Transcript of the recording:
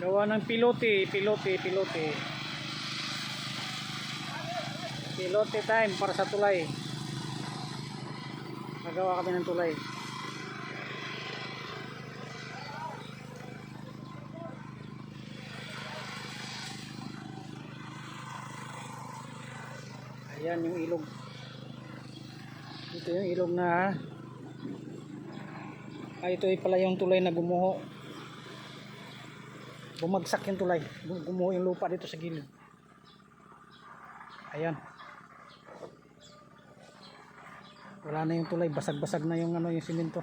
Gawa ng pilote time para sa tulay. Nagawa kami ng tulay. Ayan yung ilog. Ito yung ilog na ito ay pala yung tulay na gumuho. Bumagsak yung tulay. Gumuho yung lupa dito sa gilid. Ayan. Wala na yung tulay, basag-basag na yung yung simento.